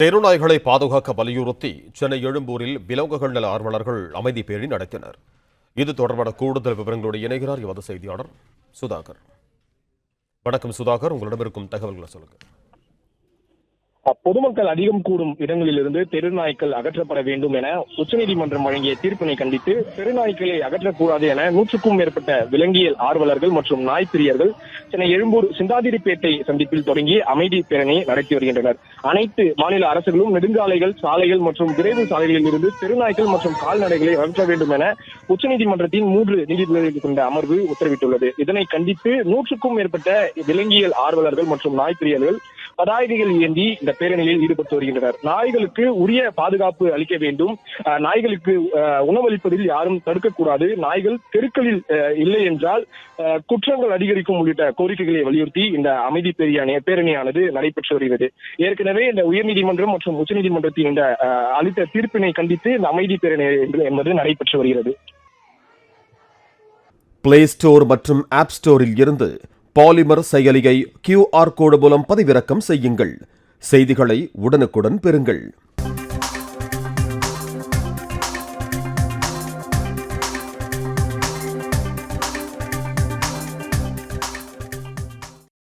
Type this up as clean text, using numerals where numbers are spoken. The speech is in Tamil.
தெருநாய்களை பாதுகாக்க வலியுறுத்தி சென்னை எழும்பூரில் விலங்குகள் நல ஆர்வலர்கள் அமைதி பேரணி நடத்தினர். இது தொடர்பான கூடுதல் விவரங்களோடு இணைகிறார் எமது செய்தியாளர் சுதாகர். வணக்கம் சுதாகர், உங்களிடம் இருக்கும் தகவல்களை சொல்லுங்க. பொதுமக்கள் அதிகம் கூடும் இடங்களிலிருந்து தெருநாய்க்கள் அகற்றப்பட வேண்டும் என உச்சநீதிமன்றம் வழங்கிய தீர்ப்பினை கண்டித்து தெருநாய்க்களை அகற்றக்கூடாது என 100க்கும் மேற்பட்ட விலங்கியல் ஆர்வலர்கள் மற்றும் நாய்ப்பிரியர்கள் சென்னை எழும்பூர் சிந்தாதிரிப்பேட்டை சந்திப்பில் தொடங்கி அமைதி பேரணி நடத்தி வருகின்றனர். அனைத்து மாநில அரசுகளும் நெடுஞ்சாலைகள், சாலைகள் மற்றும் விரைவு சாலைகளில் இருந்து தெருநாய்க்கள் மற்றும் கால்நடைகளை அகற்ற வேண்டும் என உச்சநீதிமன்றத்தின் 3 நீதிபதிகள் கொண்ட அமர்வு உத்தரவிட்டுள்ளது. இதனை கண்டித்து 100க்கும் மேற்பட்ட விலங்கியல் ஆர்வலர்கள் மற்றும் நாய்ப்பிரியர்கள் பதாகைகள் ஏந்தி இந்த பேரணியில் ஈடுபட்டு வருகின்றனர். நாய்களுக்கு உரிய பாதுகாப்பு அளிக்க வேண்டும், நாய்களுக்கு உணவளிப்பதில் யாரும் தடுக்கக்கூடாது, நாய்கள் தெருக்களில் இல்லை என்றால் குற்றங்கள் அதிகரிக்கும் உள்ளிட்ட கோரிக்கைகளை வலியுறுத்தி இந்த அமைதி பேரணியானது நடைபெற்று வருகிறது. ஏற்கனவே இந்த உயர்நீதிமன்றம் மற்றும் உச்சநீதிமன்றத்தின் இந்த அளித்த தீர்ப்பினை கண்டித்து இந்த அமைதி பேரணி என்பது நடைபெற்று வருகிறது. பிளே ஸ்டோர் மற்றும் ஆப் ஸ்டோரில் இருந்து பாலிமர் செயலியை QR கோடு மூலம் பதிவிறக்கம் செய்யுங்கள். செய்திகளை உடனுக்குடன் பெறுங்கள்.